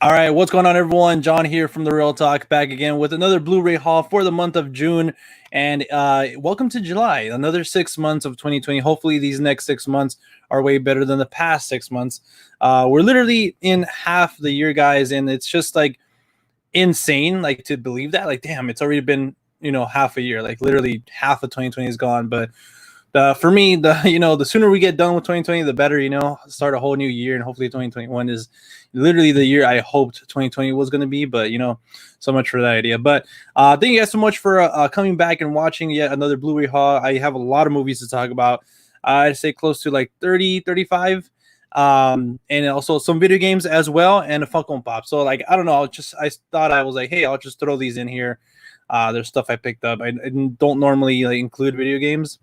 All right, what's going on, everyone? John here from The Real Talk, back again with another Blu-ray haul for the month of June. And welcome to July, another 6 months of 2020. Hopefully, these next 6 months are way better than the past 6 months. We're literally in half the year, guys, and it's just like insane, like to believe that. Like, damn, it's already been half a year. Like, literally half of 2020 is gone, but. For me, the sooner we get done with 2020, the better. Start a whole new year, and hopefully 2021 is literally the year I hoped 2020 was going to be. But so much for that idea. But thank you guys so much for coming back and watching yet another Blu-ray haul. I have a lot of movies to talk about. I'd say close to like 30, 35. And also some video games as well, and a Funko Pop. So like, I don't know, I thought I was like, hey, I'll just throw these in here. There's stuff I picked up. I don't normally like include video games.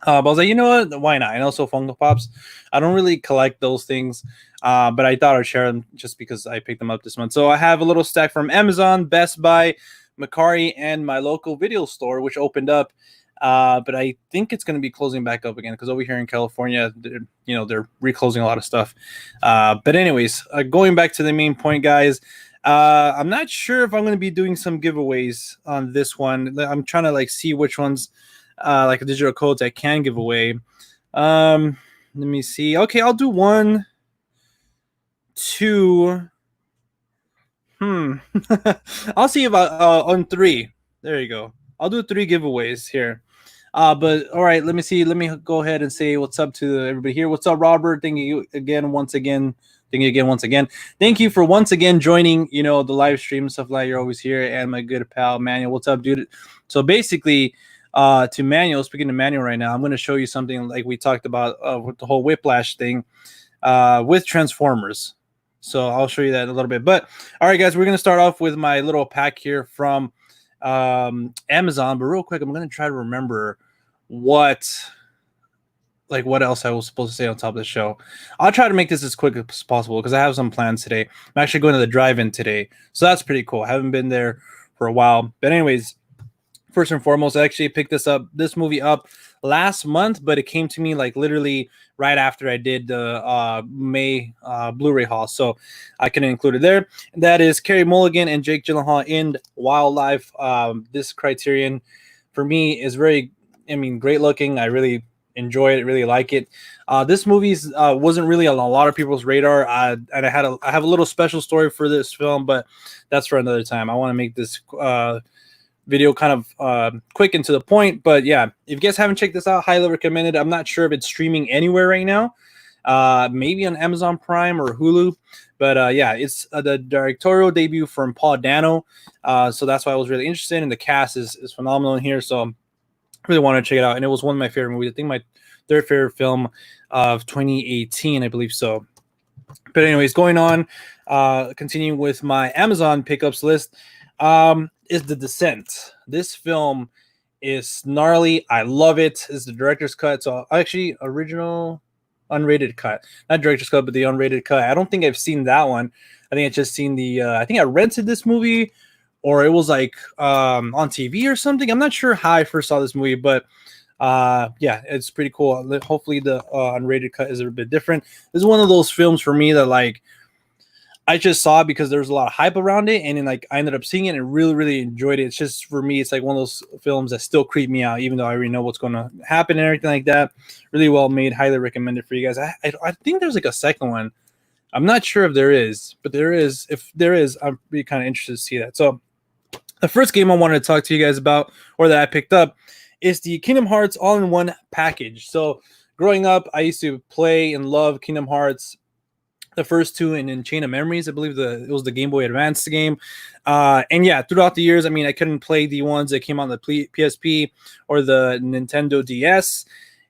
But I was like, you know what? Why not? And also Funko Pops. I don't really collect those things, but I thought I'd share them just because I picked them up this month. So I have a little stack from Amazon, Best Buy, Mercari, and my local video store, which opened up. But I think it's going to be closing back up again because over here in California, they're reclosing a lot of stuff. But anyways, going back to the main point, guys. I'm not sure if I'm going to be doing some giveaways on this one. I'm trying to like see which ones. Like digital codes I can give away. Let me see. Okay, I'll do 1, 2. I'll see about on 3. There you go. I'll do 3 giveaways here. But all right, let me see. Let me go ahead and say what's up to everybody here. What's up, Robert? Thank you again once again. Thank you for once again joining, the live stream, stuff like you're always here. And my good pal Manuel. What's up, dude? So basically, to Manuel, speaking to Manuel right now, I'm going to show you something like we talked about with the whole Whiplash thing with Transformers. So I'll show you that in a little bit. But all right, guys, we're going to start off with my little pack here from Amazon. But real quick, I'm going to try to remember what else I was supposed to say on top of the show. I'll try to make this as quick as possible because I have some plans today. I'm actually going to the drive-in today. So that's pretty cool. I haven't been there for a while. But anyways, first and foremost, I actually picked this movie up last month, but it came to me like literally right after I did the May Blu-ray haul, so I couldn't include it there. That is Carey Mulligan and Jake Gyllenhaal in Wildlife. This Criterion for me is very, great looking. I really enjoy it, really like it. This movie wasn't really on a lot of people's radar, and I have a little special story for this film, but that's for another time. I want to make this video kind of quick and to the point. But yeah, if you guys haven't checked this out, highly recommend it. I'm not sure if it's streaming anywhere right now, maybe on Amazon Prime or Hulu, but yeah, it's the directorial debut from Paul Dano, so that's why I was really interested, and the cast is phenomenal in here, so I really want to check it out. And it was one of my favorite movies. I think my third favorite film of 2018, I believe so. But anyways, going on, continuing with my Amazon pickups list, is The Descent. This film is gnarly. I love it. It's the director's cut. So actually, original unrated cut. Not director's cut, but the unrated cut. I don't think I've seen that one. I think I just seen the I think I rented this movie, or it was like on TV or something. I'm not sure how I first saw this movie, but yeah, it's pretty cool. Hopefully the unrated cut is a bit different. This is one of those films for me that like I just saw it because there was a lot of hype around it, and then like I ended up seeing it and really, really enjoyed it. It's just, for me, it's like one of those films that still creep me out, even though I already know what's going to happen and everything like that. Really well made. Highly recommend it for you guys. I think there's like a second one. I'm not sure if there is, but there is. If there is, I'm really kind of interested to see that. So the first game I wanted to talk to you guys about, or that I picked up, is the Kingdom Hearts all-in-one package. So growing up, I used to play and love Kingdom Hearts. The first two, and in Chain of Memories, I believe it was the Game Boy Advance game. And yeah, throughout the years, I couldn't play the ones that came on the PSP or the Nintendo DS.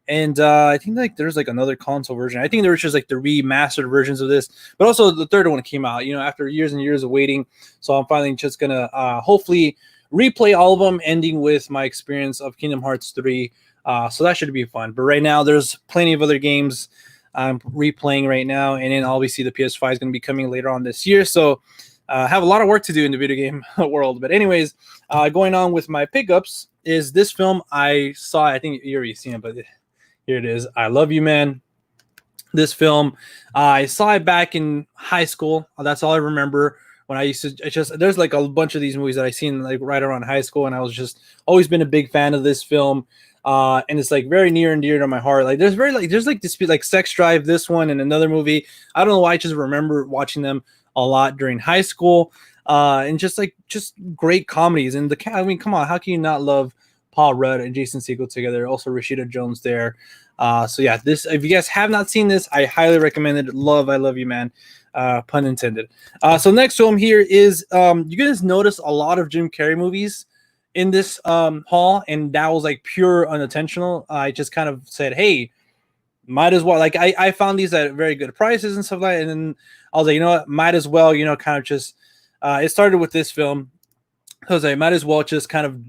And I think like there's like another console version. I think there was just like the remastered versions of this, but also the third one came out, after years and years of waiting. So I'm finally just gonna hopefully replay all of them, ending with my experience of Kingdom Hearts 3. So that should be fun. But right now, there's plenty of other games I'm replaying right now, and then obviously the PS5 is going to be coming later on this year, so I have a lot of work to do in the video game world. But anyways, going on with my pickups is this film I saw. I think you already seen it, but here it is. I Love You, Man. This film, I saw it back in high school. That's all I remember. When I used to, it's just there's like a bunch of these movies that I seen like right around high school, and I was just always been a big fan of this film. And it's like very near and dear to my heart. Like there's like this like Sex Drive, this one, and another movie. I don't know why, I just remember watching them a lot during high school. And just great comedies. And I mean, come on, how can you not love Paul Rudd and Jason Segel together? Also Rashida Jones there. So yeah, this, if you guys have not seen this, I highly recommend it. I love you, man. Pun intended. So next film here is you guys notice a lot of Jim Carrey movies in this haul, and that was like pure unintentional. I just kind of said, hey, might as well. Like I found these at very good prices and stuff like that, and then I was like, you know what, might as well, kind of just it started with this film. I was like, might as well just kind of,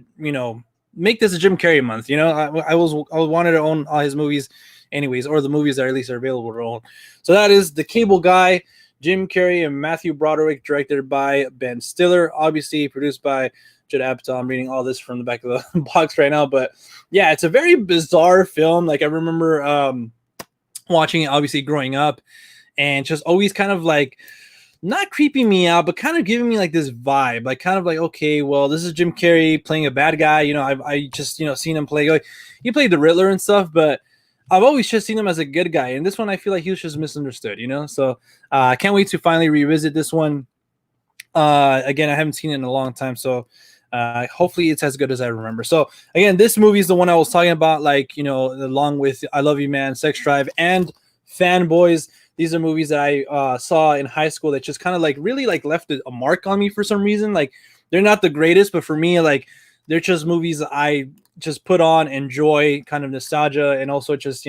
make this a Jim Carrey month. I wanted to own all his movies anyways, or the movies that at least are available to own. So that is The Cable Guy, Jim Carrey and Matthew Broderick, directed by Ben Stiller, obviously produced by Judd Apatow. I'm reading all this from the back of the box right now, but yeah, it's a very bizarre film. Like I remember watching it obviously growing up, and just always kind of like not creeping me out, but kind of giving me like this vibe, like kind of like, okay, well, this is Jim Carrey playing a bad guy. I just seen him play, like he played the Riddler and stuff, but I've always just seen him as a good guy. And this one, I feel like he was just misunderstood, So I can't wait to finally revisit this one. Again, I haven't seen it in a long time, so hopefully it's as good as I remember. So again, this movie is the one I was talking about, like, along with I Love You, Man, Sex Drive, and Fanboys. These are movies that I saw in high school that just kind of like really like left a mark on me for some reason. Like they're not the greatest, but for me, like they're just movies that I just put on, enjoy, kind of nostalgia, and also just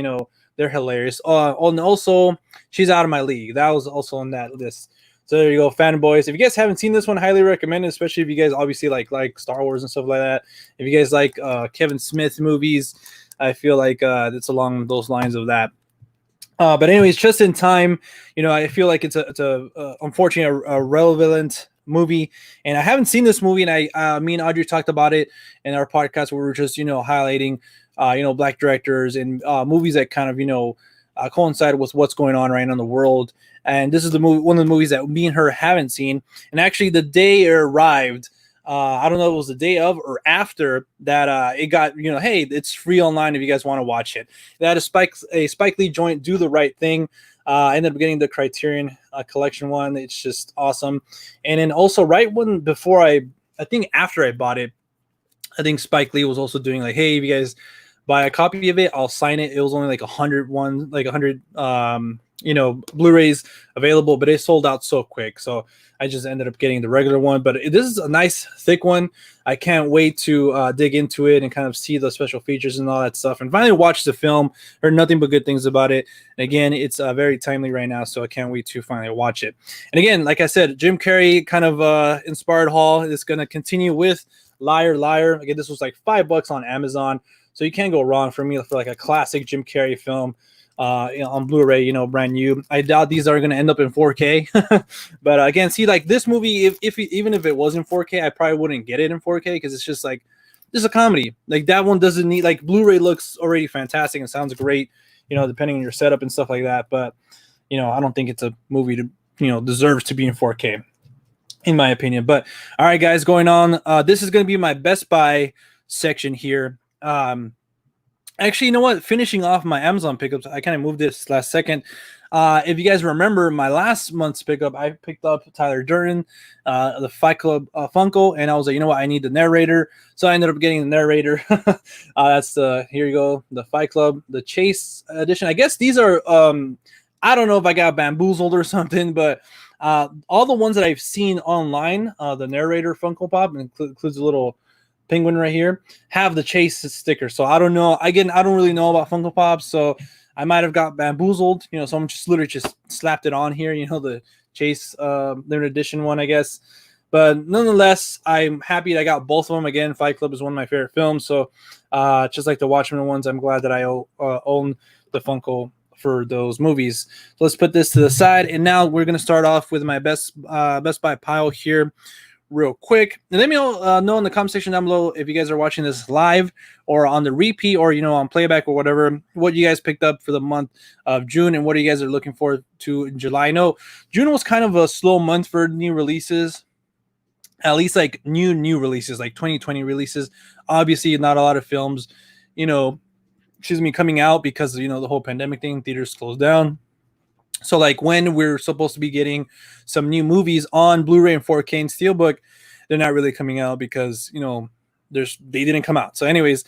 they're hilarious. And also She's Out of My League. That was also on that list. So there you go, Fanboys. If you guys haven't seen this one, highly recommend it, especially if you guys obviously like Star Wars and stuff like that. If you guys like Kevin Smith movies, I feel like it's along those lines of that. But anyways, just in time, I feel like it's a unfortunately a relevant movie, and I haven't seen this movie, and me and Audrey talked about it in our podcast where we were just highlighting black directors and movies that kind of coincide with what's going on right now in the world. And this is the movie, one of the movies that me and her haven't seen. And actually, the day it arrived, I don't know if it was the day of or after that, it got, hey, it's free online if you guys want to watch it. They had a Spike Lee joint, Do the Right Thing. I ended up getting the Criterion Collection one. It's just awesome. And then also right when before I think after I bought it, I think Spike Lee was also doing like, hey, if you guys buy a copy of it, I'll sign it. It was only like 100 Blu-rays available, but it sold out so quick. So I just ended up getting the regular one, but this is a nice thick one. I can't wait to dig into it and kind of see the special features and all that stuff, and finally watch the film. Heard nothing but good things about it. And again, it's very timely right now, so I can't wait to finally watch it. And again, like I said, Jim Carrey kind of inspired haul is going to continue with Liar Liar. Again, this was like $5 on Amazon, so you can't go wrong for me for like a classic Jim Carrey film. On Blu-ray, brand new. I doubt these are going to end up in 4K, but again, see, like this movie, even if it was in 4K, I probably wouldn't get it in 4K because it's just like this is a comedy. Like that one doesn't need, like Blu-ray looks already fantastic and sounds great, depending on your setup and stuff like that. But I don't think it's a movie to deserves to be in 4K, in my opinion. But all right, guys, going on. This is going to be my Best Buy section here. Actually, you know what? Finishing off my Amazon pickups, I kind of moved this last second. If you guys remember my last month's pickup, I picked up Tyler Durden, the Fight Club Funko, and I was like, you know what? I need the narrator. So I ended up getting the narrator. That's here you go, the Fight Club, the Chase edition. I guess these are, I don't know if I got bamboozled or something, but all the ones that I've seen online, the narrator Funko Pop includes a little penguin right here, have the Chase sticker. So I don't know. Again, I don't really know about Funko Pops, so I might have got bamboozled. So I'm just literally just slapped it on here. The Chase limited edition one, I guess. But nonetheless, I'm happy that I got both of them. Again, Fight Club is one of my favorite films. So just like the Watchmen ones, I'm glad that I own the Funko for those movies. So let's put this to the side, and now we're gonna start off with my Best Buy pile here. real quick. And let me know in the comment section down below if you guys are watching this live or on the repeat or, you know, on playback or whatever, what you guys picked up for the month of June and what you guys are looking forward to in July. I know June was kind of a slow month for new releases, at least like new releases, like 2020 releases. Obviously, not a lot of films, you know, coming out because, you know, the whole pandemic thing, theaters closed down. So like when we're supposed to be getting some new movies on Blu-ray and 4K and Steelbook, they're not really coming out because, you know, they didn't come out. So anyways,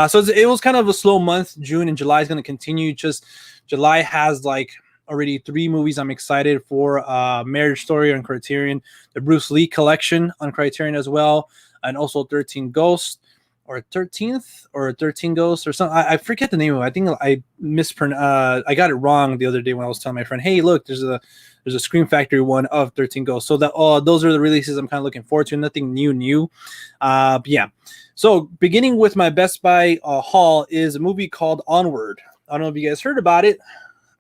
so it was kind of a slow month. June and July is going to continue. Just July has like already 3 movies I'm excited for. Marriage Story on Criterion, the Bruce Lee collection on Criterion as well, and also 13 Ghosts. Or 13th or 13 Ghosts or something. I forget the name of it. I think I mispronounced. I got it wrong the other day when I was telling my friend, "Hey, look, there's a Scream Factory one of 13 Ghosts." So that those are the releases I'm kind of looking forward to. Nothing new. Yeah. So beginning with my Best Buy haul is a movie called Onward. I don't know if you guys heard about it.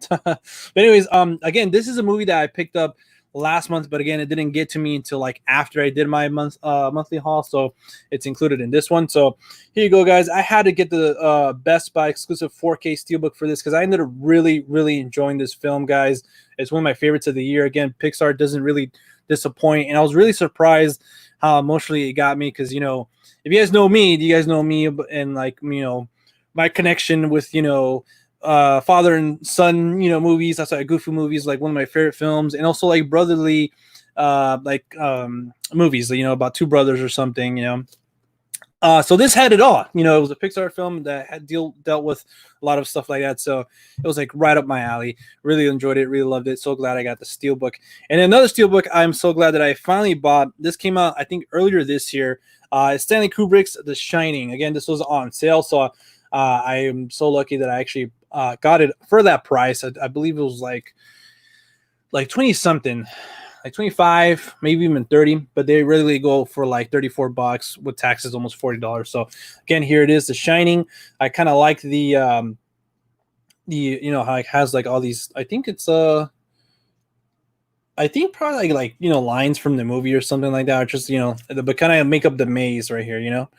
But anyways, again, this is a movie that I picked up last month, but again, it didn't get to me until like after I did my monthly haul, so it's included in this one. So here you go, guys. I had to get the Best Buy exclusive 4K Steelbook for this because I ended up really enjoying this film, guys. It's one of my favorites of the year. Again, Pixar doesn't really disappoint, and I was really surprised how emotionally it got me because, you know, if you guys know me, and like, you know, my connection with, you know, father and son, you know, movies. That's like Goofy movies, like one of my favorite films, and also like brotherly, movies, you know, about 2 brothers or something, you know. So this had it all. You know, it was a Pixar film that had dealt with a lot of stuff like that. So it was like right up my alley. Really enjoyed it. Really loved it. So glad I got the Steelbook. And another Steelbook I'm so glad that I finally bought. This came out, I think, earlier this year. Stanley Kubrick's The Shining. Again, this was on sale. So I am so lucky that I actually got it for that price. I believe it was like 20 something, like 25, maybe even 30, but they really go for like $34 with taxes, almost $40. So again, here it is, The Shining. I kind of like the you know, how it has like all these, I think it's I think probably like you know, lines from the movie or something like that, or just, you know, but kind of make up the maze right here, you know.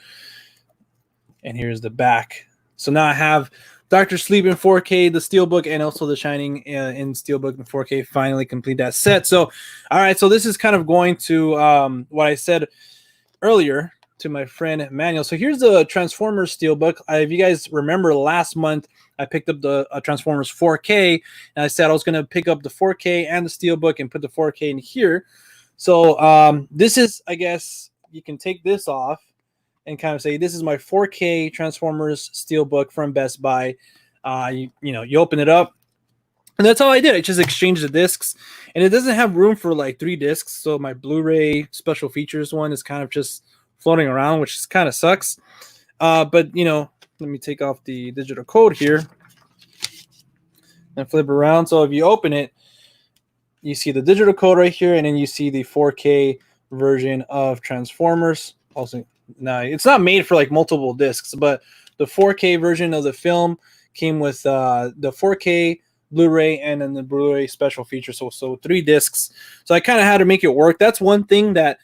And here's the back. So now I have Dr. Sleep in 4K, the Steelbook, and also The Shining in Steelbook in 4K. Finally complete that set. So, all right. So this is kind of going to what I said earlier to my friend Manuel. So here's the Transformers Steelbook. If you guys remember last month, I picked up the Transformers 4K, and I said I was going to pick up the 4K and the Steelbook and put the 4K in here. So this is, I guess, you can take this off and kind of say, this is my 4K Transformers Steelbook from Best Buy. You know, you open it up, and that's all I did. I just exchanged the discs, and it doesn't have room for like 3 discs. So my Blu-ray special features one is kind of just floating around, which kind of sucks. But, you know, let me take off the digital code here and flip around. So if you open it, you see the digital code right here, and then you see the 4K version of Transformers. Also, now it's not made for like multiple discs, but the 4K version of the film came with the 4K Blu-ray and then the Blu-ray special feature. So 3 discs. So I kind of had to make it work. That's one thing that,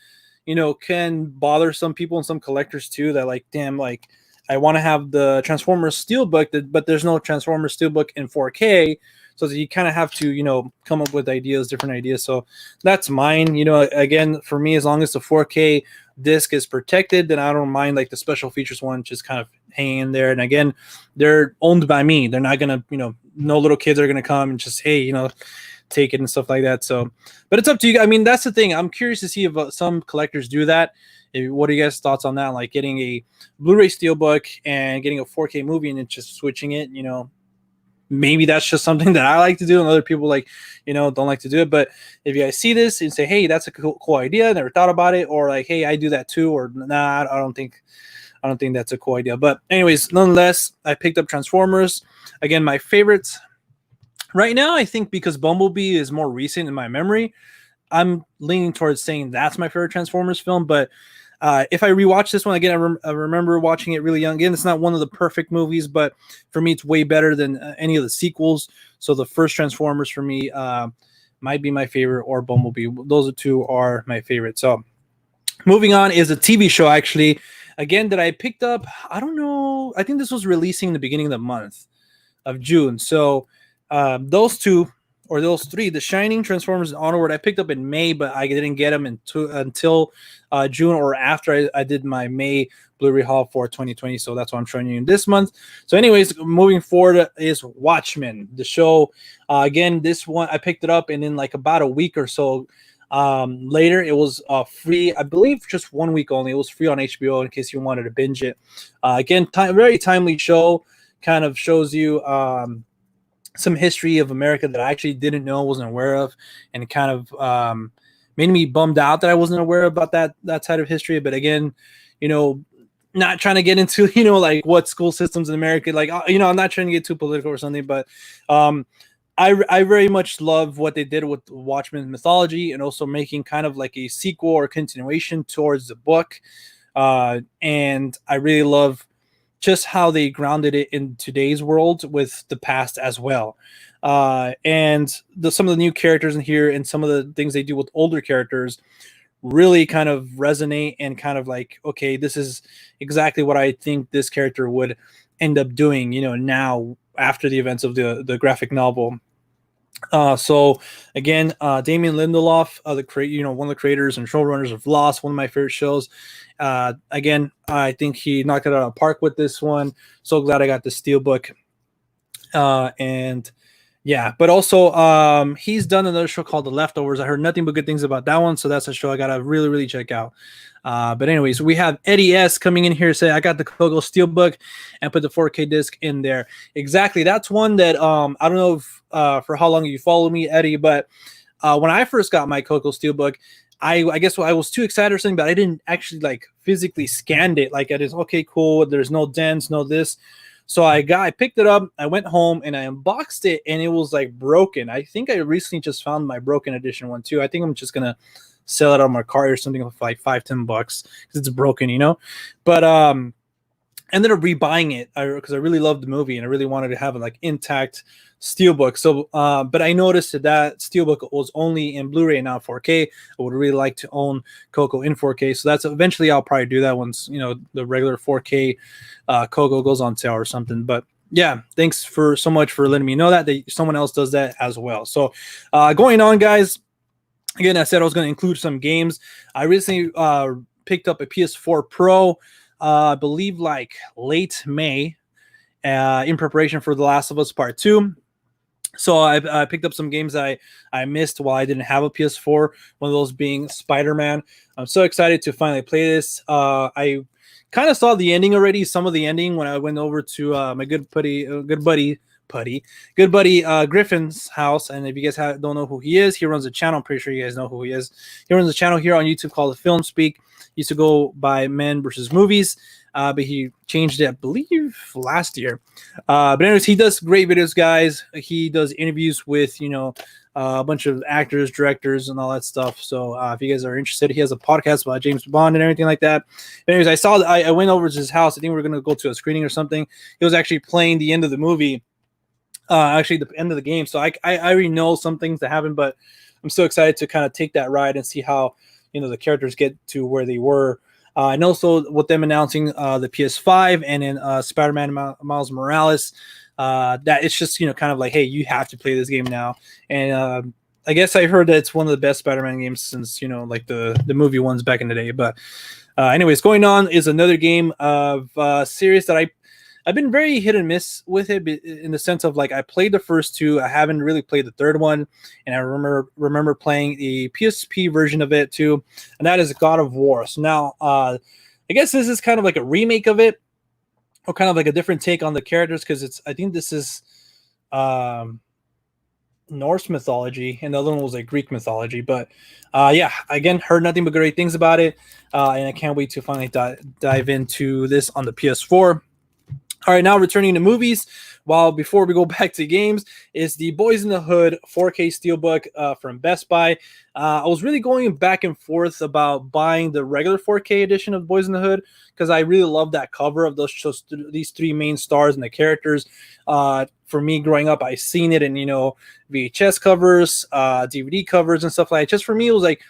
you know, can bother some people and some collectors too. That like, damn, like I want to have the Transformers Steelbook, but there's no Transformers Steelbook in 4K. So you kind of have to, you know, come up with different ideas. So that's mine. You know, again, for me, as long as the 4K disc is protected, then I don't mind like the special features one just kind of hanging in there. And again, they're owned by me. They're not going to, you know, no little kids are going to come and just, hey, you know, take it and stuff like that. So, but it's up to you. I mean, that's the thing. I'm curious to see if some collectors do that. What are you guys' thoughts on that? Like getting a Blu-ray Steelbook and getting a 4K movie and then just switching it, you know. Maybe that's just something that I like to do, and other people, like, you know, don't like to do it. But if you guys see this and say, hey, that's a cool idea, never thought about it, or like, hey, I do that too, or nah, I don't think that's a cool idea. But anyways, nonetheless, I picked up Transformers. Again, my favorites right now, I think, because Bumblebee is more recent in my memory, I'm leaning towards saying that's my favorite Transformers film. But if I rewatch this one again, I remember watching it really young. Again, it's not one of the perfect movies, but for me, it's way better than any of the sequels. So the first Transformers for me might be my favorite, or Bumblebee. Those 2 are my favorite. So Moving on is a TV show, actually, again, that I picked up. I don't know. I think this was releasing in the beginning of the month of June. So those two or those three, The Shining, Transformers, and Onward, I picked up in May, but I didn't get them until June or after I did my May Blu-ray haul for 2020. So that's what I'm showing you this month. So anyways, moving forward is Watchmen, the show. Again, this one, I picked it up, and in like about a week or so later, it was free. I believe just 1 week only. It was free on HBO in case you wanted to binge it. Again, very timely show. Kind of shows you some history of America that I actually didn't know, wasn't aware of, and it kind of made me bummed out that I wasn't aware about that side of history. But again, not trying to get into like what school systems in America, like I'm not trying to get too political or something, but I very much love what they did with Watchmen mythology, and also making kind of like a sequel or continuation towards the book. And I really love just how they grounded it in today's world with the past as well. And some of the new characters in here and some of the things they do with older characters really kind of resonate, and kind of like, okay, this is exactly what I think this character would end up doing, now after the events of the graphic novel. So again, Damien Lindelof, one of the creators and showrunners of Lost, one of my favorite shows. Again, I think he knocked it out of the park with this one. So glad I got the Steelbook. And yeah, but also he's done another show called The Leftovers. I heard nothing but good things about that one, so that's a show I gotta really, really check out. But anyways, we have Eddie S coming in here saying, I got the Coco Steelbook and put the 4K disc in there. Exactly. That's one that I don't know if, for how long you follow me, Eddie, but when I first got my Coco Steelbook, I guess I was too excited or something, but I didn't actually like physically scanned it. Like, it is okay, cool. There's no dents, no this. So I picked it up, I went home and I unboxed it, and it was like broken. I think I recently just found my broken edition one too. I think I'm just gonna sell it on my car or something for like $5-10 because it's broken, But ended up rebuying it because I really loved the movie and I really wanted to have a like intact Steelbook. So, but I noticed that Steelbook was only in Blu-ray and not 4K. I would really like to own Coco in 4K. So that's eventually I'll probably do that once the regular 4K Coco goes on sale or something. But yeah, thanks so much for letting me know that someone else does that as well. So going on, guys. Again, I said I was going to include some games. I recently picked up a PS4 Pro. I believe like late May, in preparation for The Last of Us Part 2. So I picked up some games I missed while I didn't have a PS4. One of those being Spider-Man. I'm so excited to finally play this. I kind of saw the ending already, some of the ending, when I went over to my good buddy Griffin's house. And if you guys don't know who he is, he runs a channel. I'm pretty sure you guys know who he is. He runs a channel here on YouTube called Film Speak. Used to go by Men versus Movies, but he changed it, I believe, last year. But anyways, he does great videos, guys. He does interviews with a bunch of actors, directors, and all that stuff. So if you guys are interested, he has a podcast about James Bond and everything like that. But anyways, I saw that I went over to his house. I think we were going to go to a screening or something. He was actually playing the end of the movie. Actually, the end of the game. So I already know some things that happen, but I'm so excited to kind of take that ride and see how the characters get to where they were. And also with them announcing the PS5 and then Spider-Man Miles Morales, that it's just kind of like, hey, you have to play this game now. And I guess I heard that it's one of the best Spider-Man games since like the movie ones back in the day. But anyways, going on is another game of series that I've been very hit and miss with it, in the sense of like I played the first two. I haven't really played the third one, and I remember playing the PSP version of it too, and that is God of War. So now I guess this is kind of like a remake of it, or kind of like a different take on the characters, because I think this is Norse mythology, and the other one was like Greek mythology. But yeah, again, heard nothing but great things about it, and I can't wait to finally dive into this on the PS4. All right, now returning to movies. Before we go back to games, is the Boys in the Hood 4K Steelbook from Best Buy. I was really going back and forth about buying the regular 4K edition of Boys in the Hood, because I really love that cover of these three main stars and the characters. For me, growing up, I seen it in VHS covers, DVD covers, and stuff like that. Just for me, it was like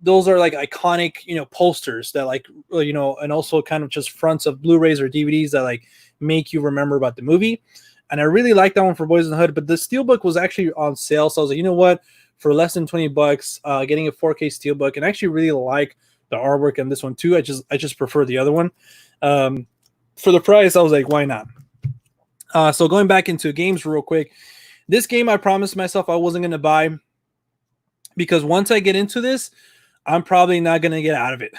those are like iconic, posters that like, and also kind of just fronts of Blu-rays or DVDs that like make you remember about the movie. And I really like that one for Boys in the Hood, but the Steelbook was actually on sale. So I was like, you know what, for less than $20, getting a 4K Steelbook, and I actually really like the artwork on this one too. I just prefer the other one. For the price, I was like, why not? So going back into games real quick, this game I promised myself I wasn't going to buy because once I get into this, I'm probably not going to get out of it.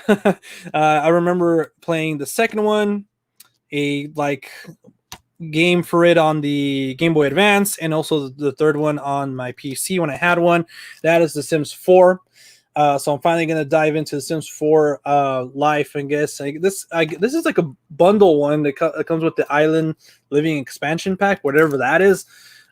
I remember playing the second one, a like game for it on the Game Boy Advance, and also the third one on my PC when I had one. That is The Sims 4. So I'm finally gonna dive into The Sims 4 life. I guess this is like a bundle one that comes with the Island Living expansion pack, whatever that is.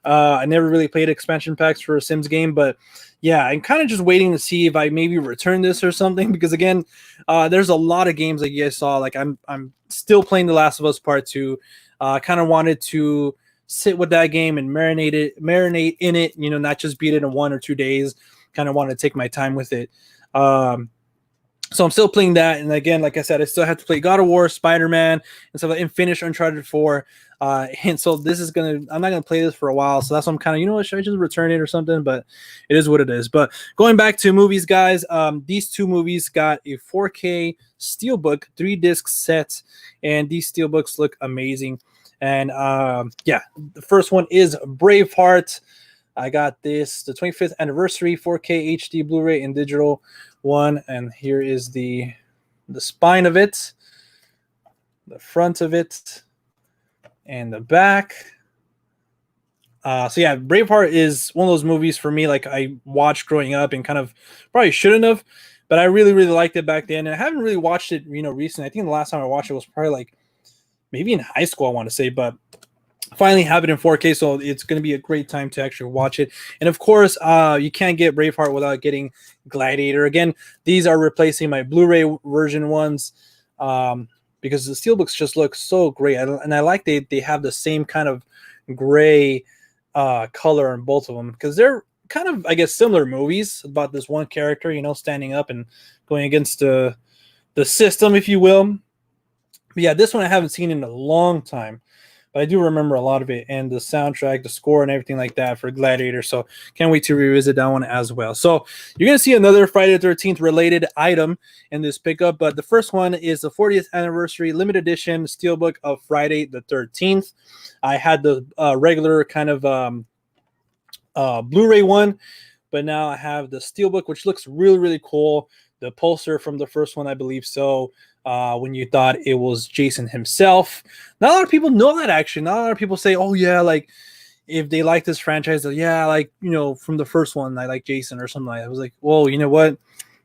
I never really played expansion packs for a Sims game, but yeah, I'm kind of just waiting to see if I maybe return this or something, because again, there's a lot of games like you guys saw. Like I'm still playing The Last of Us Part 2. Kind of wanted to sit with that game and marinate in it, not just beat it in 1 or 2 days. Kind of want to take my time with it. So I'm still playing that. And again, like I said, I still have to play God of War, Spider-Man, and stuff, and finish Uncharted 4. And so I'm not going to play this for a while. So that's why I'm kind of, should I just return it or something? But it is what it is. But going back to movies, guys, these two movies got a 4K Steelbook 3-disc set. And these Steelbooks look amazing. And yeah, the first one is Braveheart. I got this, the 25th anniversary 4K HD Blu-ray and digital one, and here is the spine of it, the front of it, and the back. So yeah, Braveheart is one of those movies for me like I watched growing up and kind of probably shouldn't have, but I really, really liked it back then, and I haven't really watched it, recently. I think the last time I watched it was probably like maybe in high school, I want to say, but finally have it in 4K, so it's going to be a great time to actually watch it. And of course, you can't get Braveheart without getting Gladiator. Again, these are replacing my Blu-ray version ones, because the Steelbooks just look so great. And I like they have the same kind of gray color in both of them, because they're kind of, I guess, similar movies about this one character, standing up and going against the system, if you will. But yeah, this one I haven't seen in a long time, but I do remember a lot of it, and the soundtrack, the score, and everything like that for Gladiator. So can't wait to revisit that one as well. So you're going to see another Friday the 13th related item in this pickup, but the first one is the 40th anniversary limited edition Steelbook of Friday the 13th. I had the regular kind of Blu-ray one, but now I have the Steelbook, which looks really, really cool. The poster from the first one, I believe so. When you thought it was Jason himself. Not a lot of people know that, actually. Not a lot of people say, oh yeah, like if they like this franchise, yeah, like, from the first one, I like Jason or something like that. I was like, whoa, you know what?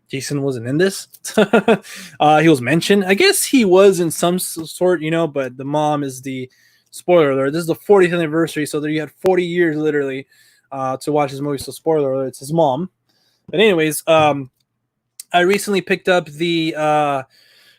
Jason wasn't in this. He was mentioned. I guess he was in some sort, but the mom is the spoiler alert. This is the 40th anniversary, so there you had 40 years literally to watch this movie. So spoiler alert, it's his mom. But anyways, I recently picked up the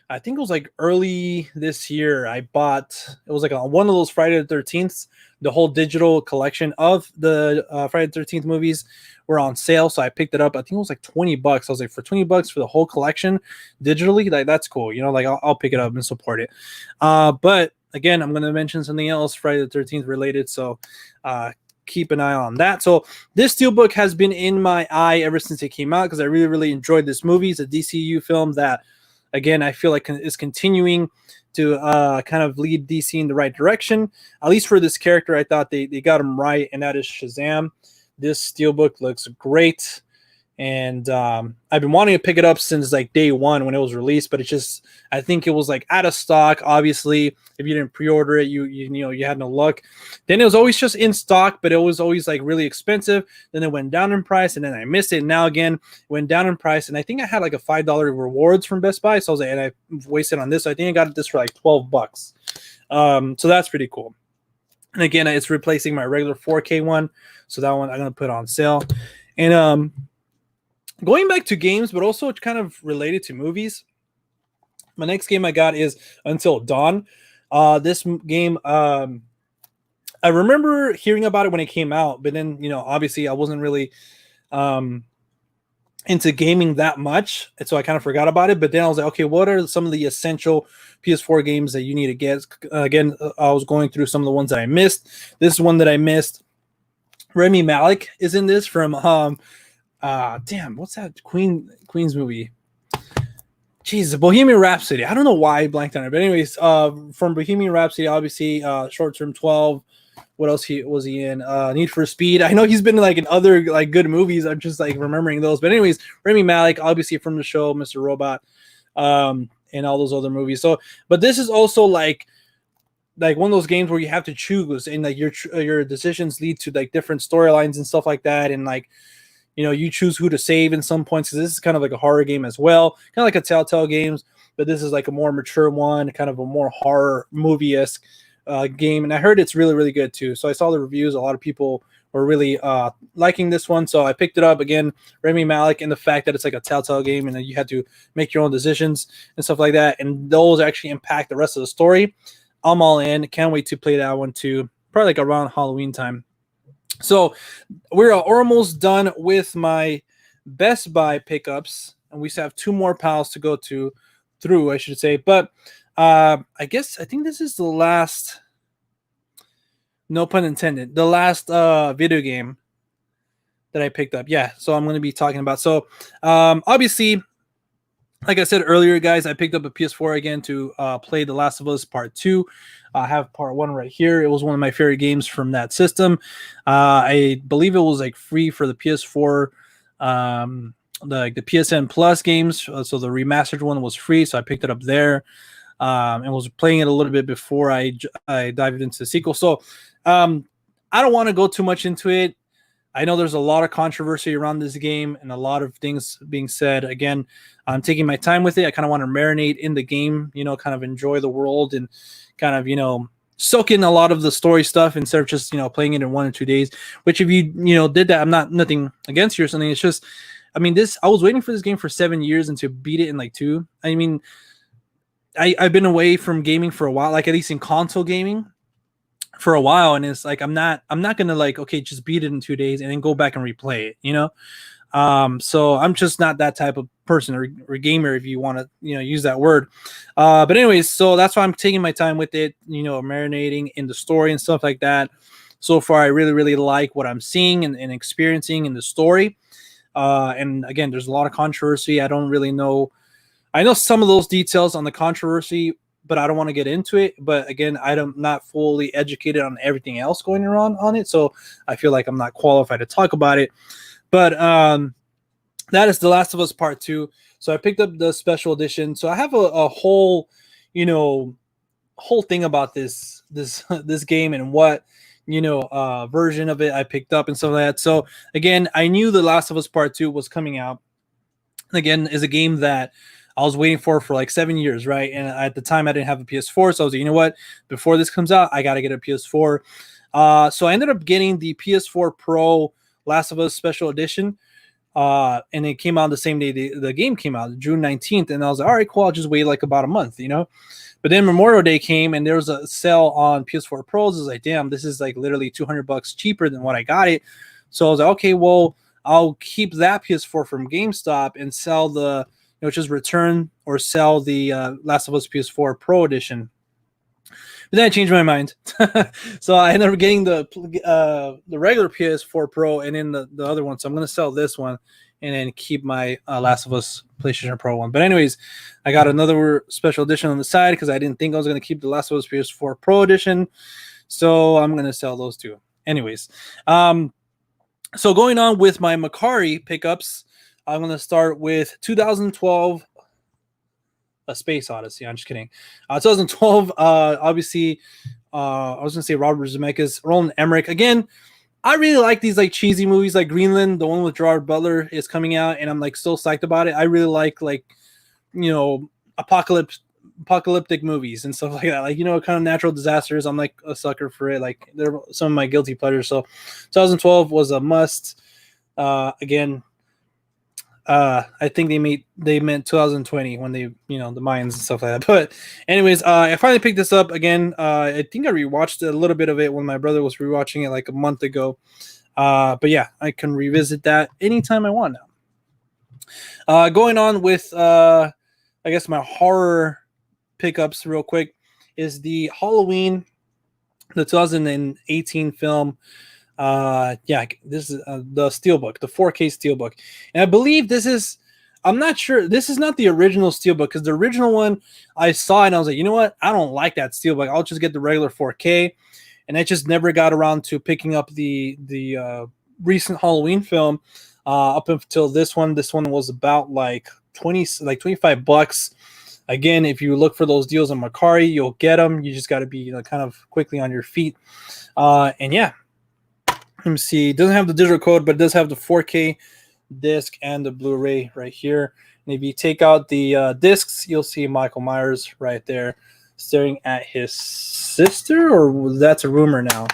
I think it was like early this year. I bought, it was like one of those Friday the 13th, the whole digital collection of the Friday the 13th movies were on sale. So I picked it up. I think it was like $20. I was like, for $20 for the whole collection digitally, like that's cool. Like I'll pick it up and support it. But again, I'm going to mention something else Friday the 13th related. So keep an eye on that. So this Steelbook has been in my eye ever since it came out, because I really, really enjoyed this movie. It's a DCU film that, again, I feel like is continuing to kind of lead DC in the right direction. At least for this character, I thought they got him right, and that is Shazam. This Steelbook looks great. And I've been wanting to pick it up since like day one when it was released, but it's just, I think it was like out of stock. Obviously, if you didn't pre-order it, you had no luck. Then it was always just in stock, but it was always like really expensive. Then it went down in price, and then I missed it. And now again, it went down in price, and I think I had like a $5 rewards from Best Buy. So I was like, and I wasted on this. So I think I got this for like $12. So that's pretty cool. And again, it's replacing my regular 4K one. So that one I'm gonna put on sale. And going back to games, but also kind of related to movies, my next game I got is Until Dawn. This game, I remember hearing about it when it came out, but then, obviously I wasn't really into gaming that much, and so I kind of forgot about it. But then I was like, okay, what are some of the essential PS4 games that you need to get? Again, I was going through some of the ones that I missed. This is one that I missed. Remy Malik is in this from damn, what's that Queen's movie? Jeez, Bohemian Rhapsody. I don't know why I blanked on it, but anyways, from Bohemian Rhapsody, obviously, Short Term 12. What else was he in? Need for Speed. I know he's been like in other like good movies. I'm just like remembering those. But anyways, Remy Malik, obviously from the show Mr. Robot, and all those other movies. So, but this is also like one of those games where you have to choose, and like your decisions lead to like different storylines and stuff like that, and like, you know, you choose who to save in some points. Because this is kind of like a horror game as well, kind of like a Telltale games, but this is like a more mature one, kind of a more horror movie-esque game. And I heard it's really, really good too. So I saw the reviews. A lot of people were really liking this one. So I picked it up again. Remy Malik, and the fact that it's like a Telltale game and then you had to make your own decisions and stuff like that. And those actually impact the rest of the story. I'm all in. Can't wait to play that one too. Probably like around Halloween time. So we're almost done with my Best Buy pickups, and we still have 2 more pals to go through, I should say. But I think this is the last, no pun intended, the last video game that I picked up. Yeah, so I'm going to be talking about. So obviously, like I said earlier, guys, I picked up a PS4 again to play The Last of Us Part 2. I have Part 1 right here. It was one of my favorite games from that system. I believe it was like free for the PS4, the PSN Plus games. So the remastered one was free, so I picked it up there. And was playing it a little bit before I dived into the sequel. So I don't want to go too much into it. I know there's a lot of controversy around this game and a lot of things being said. Again, I'm taking my time with it. I kind of want to marinate in the game, you know, kind of enjoy the world and kind of, you know, soak in a lot of the story stuff instead of just, you know, playing it in 1 or 2 days, which if you, you know, did that, I'm not nothing against you or something. It's just, I mean, I was waiting for this game for 7 years and to beat it in like 2. I mean, I've been away from gaming for a while, like at least in console gaming for a while, and it's like I'm not gonna like, okay, just beat it in 2 days and then go back and replay it, you know. So I'm just not that type of person or gamer, if you want to, you know, use that word. But anyways, so that's why I'm taking my time with it, you know, marinating in the story and stuff like that. So far, I really, really like what I'm seeing and experiencing in the story. And again, there's a lot of controversy. I don't really know. I know some of those details on the controversy, but I don't want to get into it. But again, I'm not fully educated on everything else going around on it, so I feel like I'm not qualified to talk about it. But that is The Last of Us Part 2. So I picked up the special edition. So I have a whole, you know, whole thing about this game and what, you know, version of it I picked up and stuff like that. So again, I knew The Last of Us Part 2 was coming out. Again, is a game that I was waiting for like 7 years, right? And at the time, I didn't have a PS4, so I was like, you know what? Before this comes out, I got to get a PS4. So I ended up getting the PS4 Pro Last of Us Special Edition, and it came out the same day the game came out, June 19th, and I was like, all right, cool, I'll just wait like about a month, you know? But then Memorial Day came, and there was a sale on PS4 Pros. I was like, damn, this is like literally $200 cheaper than what I got it. So I was like, okay, well, I'll keep that PS4 from GameStop and sell just return or sell the Last of Us PS4 Pro Edition. But then I changed my mind. So I ended up getting the regular PS4 Pro and then the other one. So I'm going to sell this one and then keep my Last of Us PlayStation Pro one. But anyways, I got another special edition on the side because I didn't think I was going to keep the Last of Us PS4 Pro Edition. So I'm going to sell those two. Anyways, so going on with my Macari pickups, I'm going to start with 2012 A Space Odyssey. I'm just kidding. 2012, obviously, I was going to say Robert Zemeckis, Roland Emmerich. Again, I really like these like cheesy movies like Greenland. The one with Gerard Butler is coming out, and I'm like still psyched about it. I really like you know, apocalyptic movies and stuff like that. Like, you know, kind of natural disasters. I'm like a sucker for it. Like, they're some of my guilty pleasures. So 2012 was a must. Again, I think they meant 2020 when they, you know, the Mayans and stuff like that. But anyways, I finally picked this up again. I think I rewatched a little bit of it when my brother was rewatching it like a month ago. But yeah, I can revisit that anytime I want now. Going on with I guess my horror pickups real quick is the Halloween, the 2018 film. Yeah, this is the Steelbook, the 4K Steelbook, and I believe this is. I'm not sure. This is not the original Steelbook, because the original one I saw and I was like, you know what? I don't like that Steelbook. I'll just get the regular 4K, and I just never got around to picking up the recent Halloween film. Up until this one was about like 25 bucks. Again, if you look for those deals on Mercari, you'll get them. You just got to be kind of quickly on your feet. And yeah, let me see. It doesn't have the digital code, but it does have the 4K disc and the Blu-ray right here. And if you take out the discs, you'll see Michael Myers right there staring at his sister, or that's a rumor now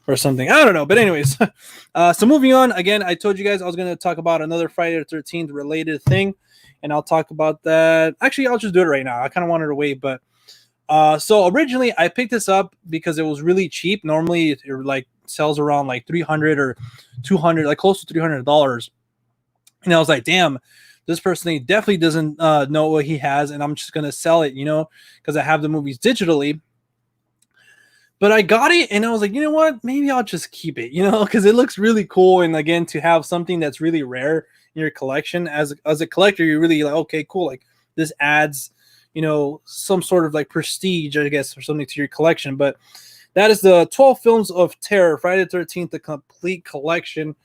or something. I don't know. But anyways, so moving on. Again, I told you guys I was going to talk about another Friday the 13th related thing, and I'll talk about that. Actually, I'll just do it right now. I kind of wanted to wait, but so originally I picked this up because it was really cheap. Normally it like sells around like 300 or 200, like close to $300. And I was like, damn, this person definitely doesn't know what he has, and I'm just going to sell it, because I have the movies digitally. But I got it, and I was like, you know what? Maybe I'll just keep it, because it looks really cool. And again, to have something that's really rare in your collection, as a collector, you're really like, okay, cool. Like this adds, some sort of like prestige, I guess, or something to your collection. But that is the 12 Films of Terror, Friday the 13th, the complete collection.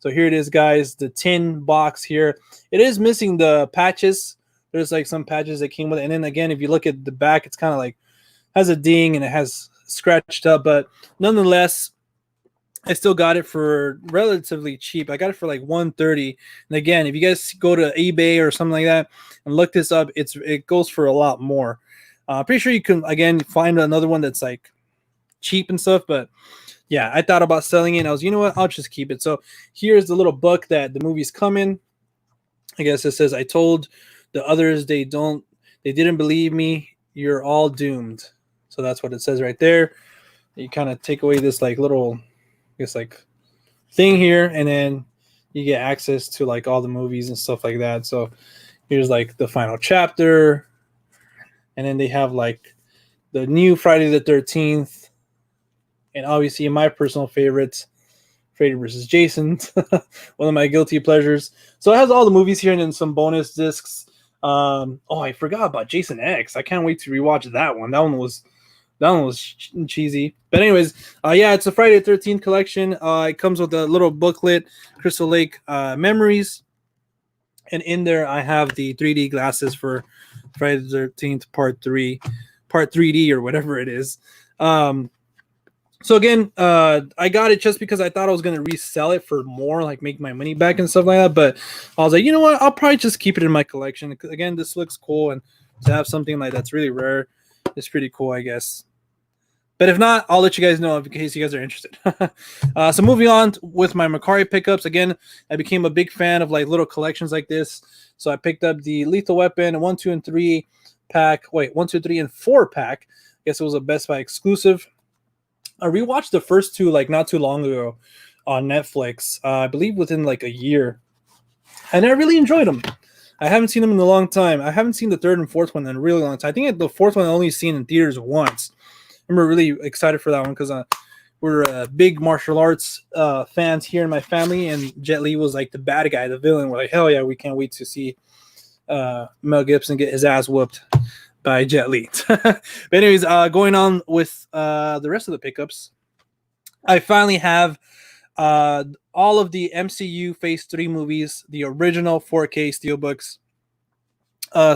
So here it is, guys, the tin box here. It is missing the patches. There's like some patches that came with it. And then again, if you look at the back, it's kind of like has a ding and it has scratched up. But nonetheless, I still got it for relatively cheap. I got it for like $130. And again, if you guys go to eBay or something like that and look this up, it goes for a lot more. Pretty sure you can, again, find another one that's like cheap and stuff. But yeah, I thought about selling it. And I was, you know what? I'll just keep it. So here's the little book that the movies come in. I guess it says, I told the others they didn't believe me. You're all doomed. So that's what it says right there. You kind of take away this like little, I guess, like thing here, and then you get access to like all the movies and stuff like that. So here's like the final chapter, and then they have like the new Friday the 13th, and obviously my personal favorites, Freddy vs. Jason, one of my guilty pleasures. So it has all the movies here and then some bonus discs. I forgot about Jason X. I can't wait to rewatch that one. That one was cheesy. But anyways, yeah, it's a Friday the 13th collection. It comes with a little booklet, Crystal Lake Memories. And in there, I have the 3D glasses for Friday the 13th Part 3D or whatever it is. So again, I got it just because I thought I was going to resell it for more, like make my money back and stuff like that. But I was like, you know what? I'll probably just keep it in my collection. Again, this looks cool. And to have something like that's really rare, it's pretty cool, I guess. But if not, I'll let you guys know in case you guys are interested. So moving on with my Mercari pickups. Again, I became a big fan of like little collections like this. So I picked up the Lethal Weapon 1, 2, and 3 pack. Wait, 1, 2, 3, and 4 pack. I guess it was a Best Buy exclusive. I rewatched the first two like not too long ago on Netflix. I believe within like a year. And I really enjoyed them. I haven't seen them in a long time. I haven't seen the third and fourth one in a really long time. I think the fourth one I only seen in theaters once. I'm really excited for that one because we're big martial arts fans here in my family, and Jet Li was like the bad guy, the villain. We're like, hell yeah, we can't wait to see Mel Gibson get his ass whooped by Jet Li. But anyways, going on with the rest of the pickups, I finally have all of the MCU Phase 3 movies, the original 4K Steelbooks.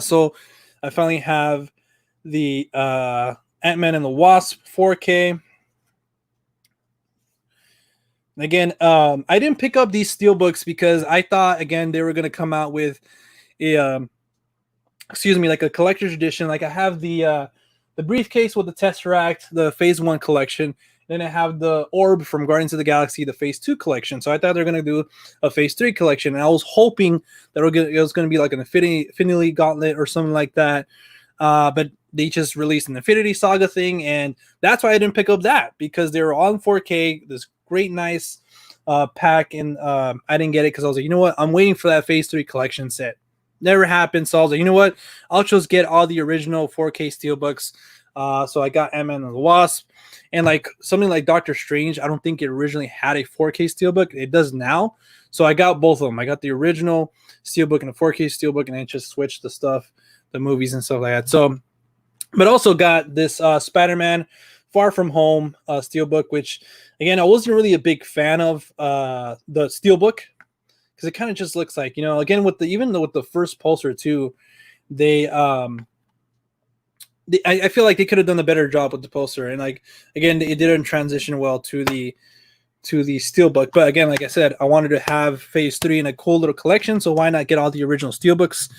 So I finally have the Ant-Man and the Wasp 4K. Again, I didn't pick up these Steelbooks because I thought, again, they were going to come out with a, like a collector's edition. Like I have the briefcase with the Tesseract, the Phase 1 collection. Then I have the orb from Guardians of the Galaxy, the Phase 2 collection. So I thought they were going to do a Phase 3 collection. And I was hoping that it was going to be like an Infinity Gauntlet or something like that. But they just released an Infinity Saga thing. And that's why I didn't pick up that, because they were on 4K, this great, nice pack, and I didn't get it because I was like, you know what, I'm waiting for that Phase 3 collection set. Never happened, so I was like, you know what, I'll just get all the original 4K Steelbooks. So I got Ant-Man and the Wasp, and like something like Doctor Strange, I don't think it originally had a 4K Steelbook. It does now. So I got both of them. I got the original Steelbook and a 4K Steelbook, and I just switched the stuff, the movies and stuff like that. So, but also got this Spider-Man Far From Home Steelbook, which again, I wasn't really a big fan of the Steelbook, because it kind of just looks like, you know, again, with the, even though with the first Pulsar too, I feel like they could have done a better job with the Pulsar, and like again, it didn't transition well to the Steelbook. But again, like I said, I wanted to have Phase 3 in a cool little collection, so why not get all the original Steelbooks?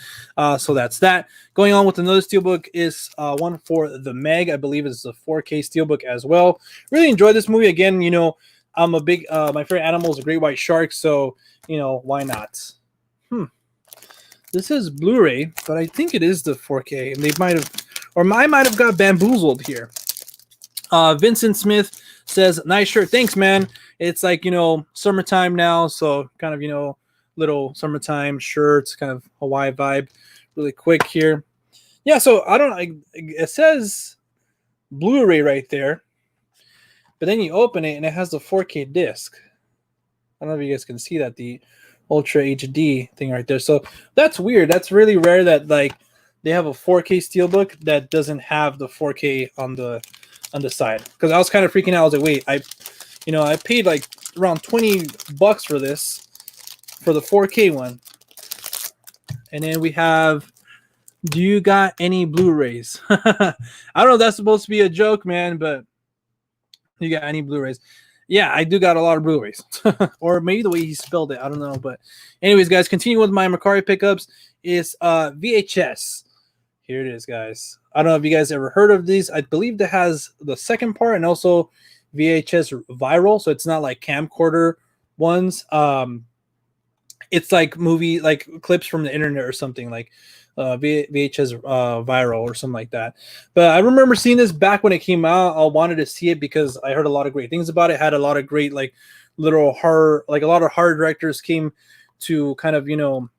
So that's that. Going on with another Steelbook is one for the Meg. I believe it's a 4K Steelbook as well. Really enjoyed this movie. Again, you know, I'm a big my favorite animal is a great white shark, so you know, why not? This is Blu-ray, but I think it is the 4K, and they might have, or I might have got bamboozled here. Vincent Smith says, nice shirt. Thanks, man. It's like, you know, summertime now, so kind of, you know, little summertime shirts, kind of Hawaii vibe. Really quick here. Yeah, so I don't, it says Blu-ray right there, but then you open it and it has the 4K disc. I don't know if you guys can see that, the Ultra HD thing right there. So that's weird. That's really rare that like they have a 4K Steelbook that doesn't have the 4K on the side. Because I was kind of freaking out. I was like, wait, I paid like around $20 for this, for the 4K one. And then we have, do you got any Blu-rays? I don't know if that's supposed to be a joke, man, but you got any Blu-rays? Yeah, I do got a lot of Blu-rays. Or maybe the way he spelled it, I don't know. But anyways, guys, continuing with my Mercari pickups is VHS. Here it is, guys. I don't know if you guys ever heard of these. I believe that has the second part and also VHS viral, so it's not like camcorder ones. It's like movie, like clips from the internet or something, like VHS viral or something like that. But I remember seeing this back when it came out. I wanted to see it because I heard a lot of great things about it. It had a lot of great, like, little horror, like a lot of horror directors came to kind of, you know,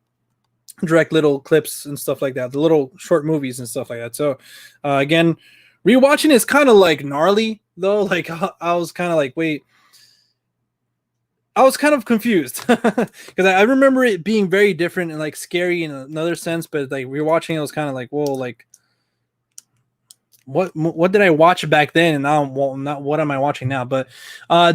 direct little clips and stuff like that, the little short movies and stuff like that. So again, rewatching is kind of like gnarly though. Like I was kind of like, wait, I was kind of confused because I remember it being very different and like scary in another sense, but like rewatching it was kind of like, whoa, like what did I watch back then, and now, well, not what am I watching now? But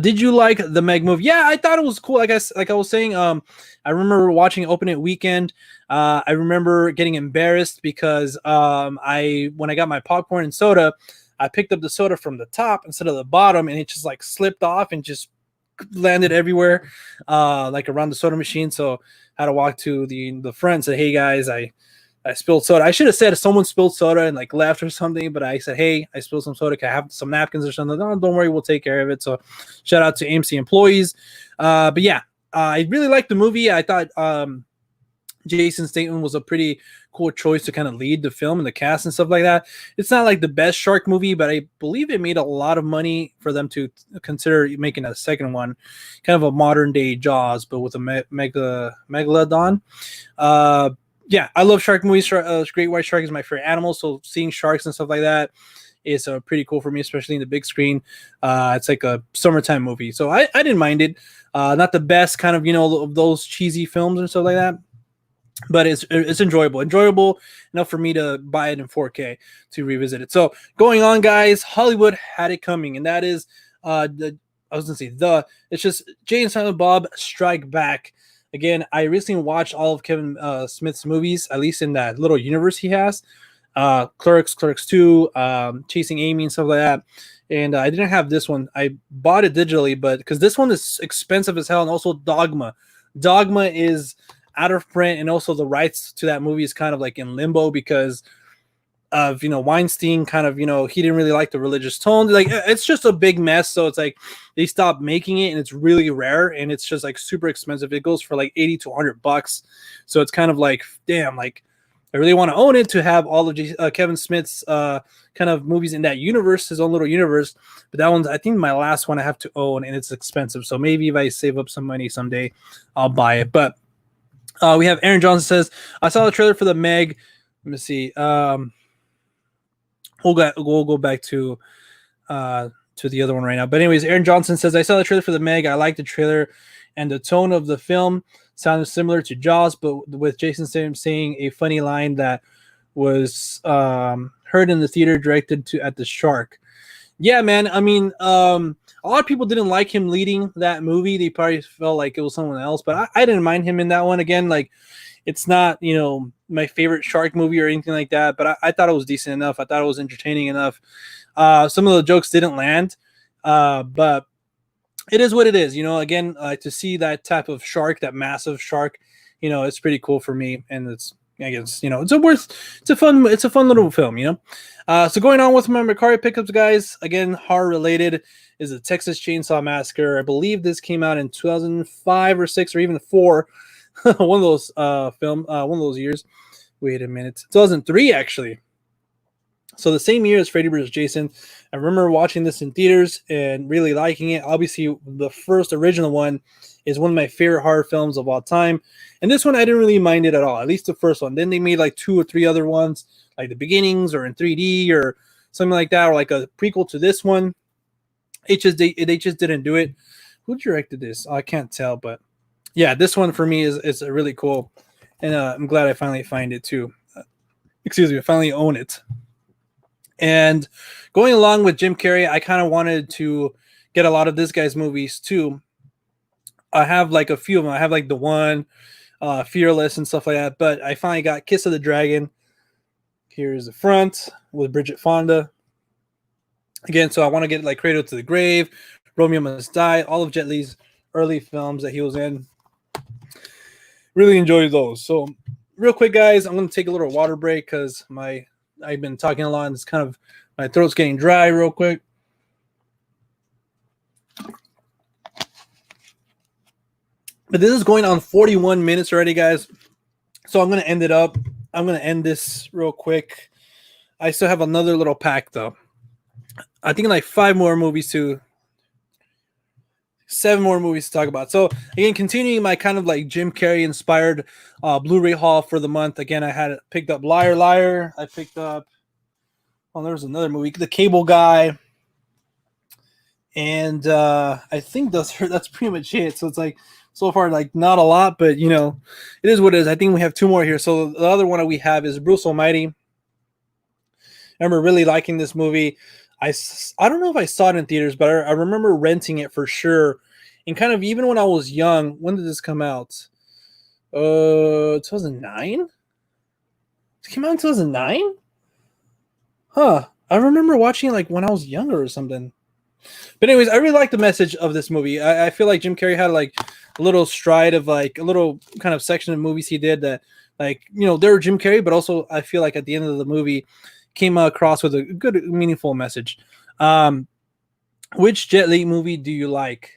did you like the Meg movie? Yeah, I thought it was cool. Like I was saying, I remember watching opening weekend. I remember getting embarrassed because when I got my popcorn and soda, I picked up the soda from the top instead of the bottom, and it just like slipped off and just landed everywhere, like around the soda machine. So I had to walk to the front and say, hey guys, I spilled soda. I should have said someone spilled soda and like left or something, but I said, hey, I spilled some soda. Can I have some napkins or something? No, don't worry, we'll take care of it. So shout out to AMC employees. But yeah, I really liked the movie. I thought Jason Statham was a pretty cool choice to kind of lead the film and the cast and stuff like that. It's not like the best shark movie, but I believe it made a lot of money for them to consider making a second one, kind of a modern day Jaws, but with a megalodon. Yeah, I love shark movies. Great white shark is my favorite animal, so seeing sharks and stuff like that is pretty cool for me, especially in the big screen. It's like a summertime movie, so I didn't mind it. Not the best kind of, you know, of those cheesy films and stuff like that, but it's enjoyable enough for me to buy it in 4K to revisit it. So going on, guys, Hollywood had it coming, and that is it's just Jay and Silent Bob Strike Back. Again, I recently watched all of Kevin Smith's movies, at least in that little universe he has. Clerks 2, Chasing Amy and stuff like that. And I didn't have this one. I bought it digitally, but because this one is expensive as hell, and also Dogma. Dogma is out of print, and also the rights to that movie is kind of like in limbo because of, you know, Weinstein kind of, you know, he didn't really like the religious tone. Like, it's just a big mess. So it's like they stopped making it, and it's really rare, and it's just like super expensive. It goes for like $80 to $100. So it's kind of like, damn, like I really want to own it to have all of Kevin Smith's kind of movies in that universe, his own little universe. But that one's, I think, my last one I have to own, and it's expensive. So maybe if I save up some money someday, I'll buy it. But we have Aaron Johnson says, I saw the trailer for the Meg. Let me see. We'll go back to the other one right now. But anyways, Aaron Johnson says, I saw the trailer for the Meg. I like the trailer and the tone of the film sounded similar to Jaws, but with Jason Statham saying a funny line that was heard in the theater directed at the shark. Yeah, man. I mean, a lot of people didn't like him leading that movie. They probably felt like it was someone else, but I didn't mind him in that one. Again, like, it's not, my favorite shark movie or anything like that, but I thought it was decent enough. I thought it was entertaining enough. Some of the jokes didn't land, but it is what it is. Again, to see that type of shark, that massive shark, it's pretty cool for me. And it's, I guess, it's a fun little film, So going on with my Mercari pickups, guys, again, horror related is the Texas Chainsaw Massacre. I believe this came out in 2005 or 6 or even 4. one of those one of those years. Wait a minute. 2003, actually. So the same year as Freddy vs. Jason. I remember watching this in theaters and really liking it. Obviously, the first original one is one of my favorite horror films of all time. And this one, I didn't really mind it at all, at least the first one. Then they made like 2 or 3 other ones, like The Beginnings or in 3D or something like that, or like a prequel to this one. They just didn't do it. Who directed this? I can't tell, but yeah, this one for me is really cool. And I'm glad I finally find it too. I finally own it. And going along with Jim Carrey, I kind of wanted to get a lot of this guy's movies too. I have like a few of them. I have like The One, Fearless and stuff like that. But I finally got Kiss of the Dragon. Here's the front with Bridget Fonda. Again, so I want to get like Cradle to the Grave, Romeo Must Die, all of Jet Li's early films that he was in. Really enjoyed those. So real quick, guys, I'm going to take a little water break because I've been talking a lot and it's kind of, my throat's getting dry real quick. But this is going on 41 minutes already, guys. So I'm going to end it up. I'm going to end this real quick. I still have another little pack, though. I think like 7 more movies to talk about. So again, continuing my kind of like Jim Carrey inspired Blu-ray haul for the month. Again, I had picked up Liar Liar. I picked up, there was another movie, The Cable Guy. And I think that's pretty much it. So it's like, so far, like not a lot, but it is what it is. I think we have 2 more here. So the other one that we have is Bruce Almighty. I remember really liking this movie. I don't know if I saw it in theaters, but I remember renting it for sure. And kind of even when I was young, when did this come out? 2009? It came out in 2009? Huh. I remember watching it like when I was younger or something. But anyways, I really like the message of this movie. I feel like Jim Carrey had like a little stride of like a little kind of section of movies he did that like, they were Jim Carrey, but also I feel like at the end of the movie came across with a good, meaningful message. Which Jet Li movie do you like?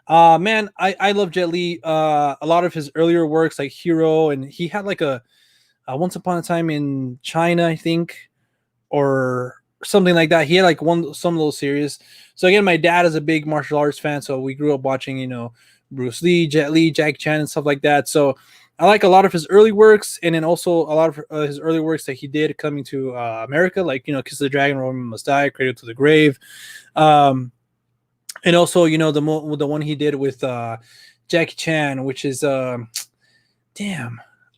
Man, I love Jet Li. A lot of his earlier works like Hero, and he had like a Once Upon a Time in China, I think, or something like that. He had like some of those series. So again, my dad is a big martial arts fan, so we grew up watching, Bruce Lee, Jet Li, Jackie Chan, and stuff like that. So I like a lot of his early works, and then also a lot of his early works that he did coming to America, like Kiss of the Dragon, Romeo Must Die, Cradle to the Grave, and also the one he did with Jackie Chan, which is for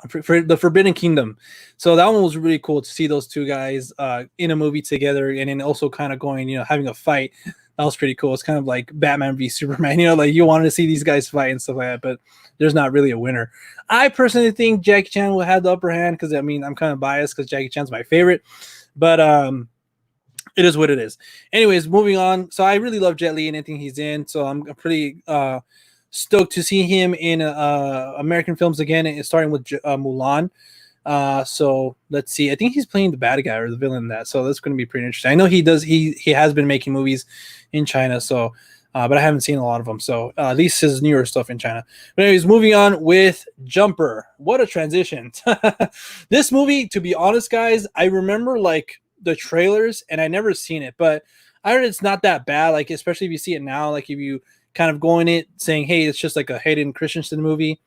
the Forbidden Kingdom. So that one was really cool to see those 2 guys in a movie together, and then also kind of going, having a fight. That was pretty cool. It's kind of like Batman v Superman, like you wanted to see these guys fight and stuff like that, but there's not really a winner. I personally think Jackie Chan will have the upper hand because I'm kind of biased because Jackie Chan's my favorite, but it is what it is. Anyways, moving on. So I really love Jet Li and anything he's in. So I'm pretty stoked to see him in American films again, starting with Mulan. So let's see. I think he's playing the bad guy or the villain in that. So that's going to be pretty interesting. I know he has been making movies in China. So but I haven't seen a lot of them. So at least his newer stuff in China. But anyways, moving on with Jumper. What a transition. This movie, to be honest, guys, I remember like the trailers and I never seen it, but I heard it's not that bad. Like, especially if you see it now, like if you kind of go in it saying, hey, it's just like a Hayden Christensen movie,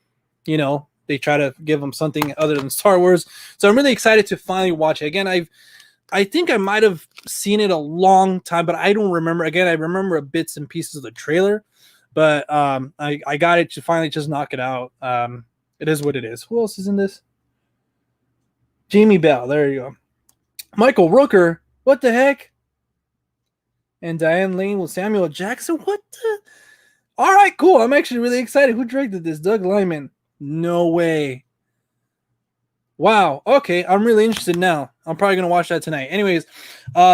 you know, they try to give them something other than Star Wars. So I'm really excited to finally watch it. Again, I think I might have seen it a long time, but I don't remember. Again, I remember bits and pieces of the trailer, but I got it to finally just knock it out. It is what it is. Who else is in this? Jamie Bell. There you go. Michael Rooker. What the heck? And Diane Lane with Samuel Jackson. What the? All right, cool. I'm actually really excited. Who directed this? Doug Liman. No way. Wow. Okay, I'm really interested now. I'm probably gonna watch that tonight. Anyways,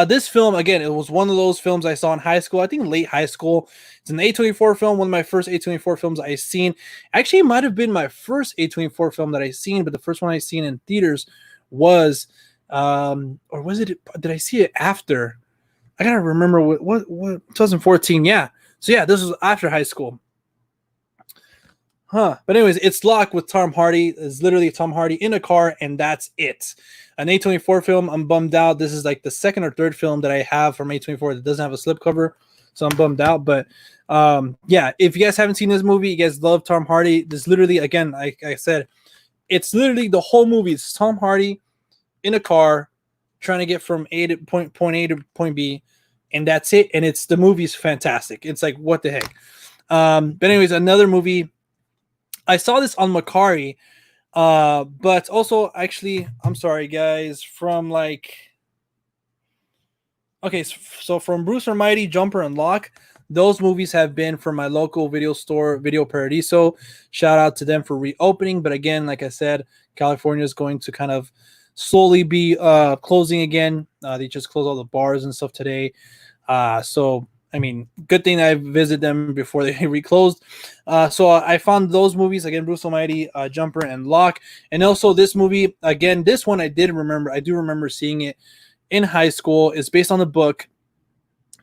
this film again, it was one of those films I saw in high school. I think late high school. It's an A24 film. One of my first A24 films I seen. Actually, it might have been my first A24 film that I seen, but the first one I seen in theaters was, or was it? Did I see it after? I gotta remember what 2014. Yeah. So yeah, this was after high school. Huh. But anyways, it's Locked with Tom Hardy. It's literally Tom Hardy in a car, and that's it. An A24 film. I'm bummed out. This is like the second or third film that I have from A24 that doesn't have a slipcover, so I'm bummed out. But yeah, if you guys haven't seen this movie, you guys love Tom Hardy. This literally, again, like I said, it's literally the whole movie. It's Tom Hardy in a car trying to get from point A to point B, and that's it. And it's the movie's fantastic. It's like, what the heck. But anyways, another movie. I saw this on Macari, but also actually, I'm sorry, guys, from like, okay, so from Bruce Almighty, Jumper, and Lock, those movies have been from my local video store, Video Paradiso. Shout out to them for reopening. But again, like I said, California is going to kind of slowly be closing again. They just closed all the bars and stuff today. So I mean, good thing I visited them before they reclosed. So I found those movies, again, Bruce Almighty, Jumper, and Lock. And also this movie, again, this one I did remember. I do remember seeing it in high school. It's based on the book.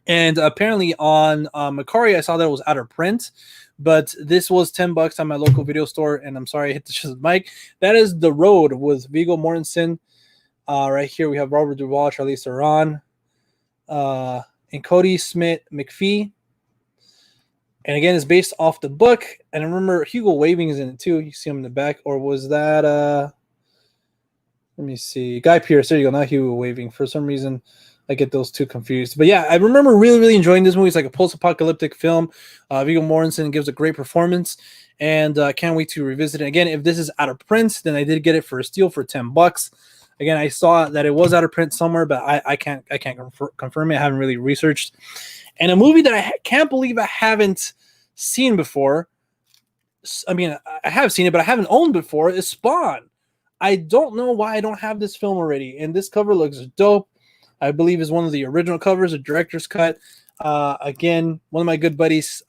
And apparently on Macari, I saw that it was out of print. But this was $10 on my local video store. And I'm sorry I hit the mic. That is The Road with Viggo Mortensen. Right here we have Robert Duvall, Charlize Theron. And Cody Smith McPhee. And again, it's based off the book. And I remember Hugo Weaving is in it too. You see him in the back. Or was that let me see. Guy Pearce. There you go. Not Hugo Weaving. For some reason, I get those two confused. But yeah, I remember really, really enjoying this movie. It's like a post-apocalyptic film. Viggo Mortensen gives a great performance. And can't wait to revisit it. Again, if this is out of print, then I did get it for a steal for $10. Again, I saw that it was out of print somewhere, but I can't confirm it. I haven't really researched. And a movie that I can't believe I haven't seen before. I mean, I have seen it, but I haven't owned before. Is Spawn. I don't know why I don't have this film already. And this cover looks dope. I believe is one of the original covers, a director's cut. Again, one of my good buddies.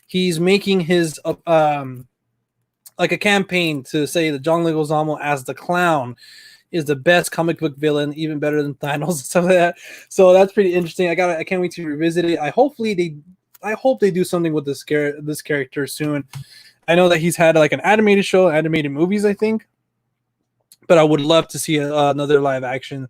He's making his like a campaign to say that John Leguizamo as the Clown is the best comic book villain, even better than Thanos and stuff like that. So that's pretty interesting. I can't wait to revisit it. I hope they do something with this character soon. I know that he's had like an animated show, animated movies, I think, but I would love to see another live action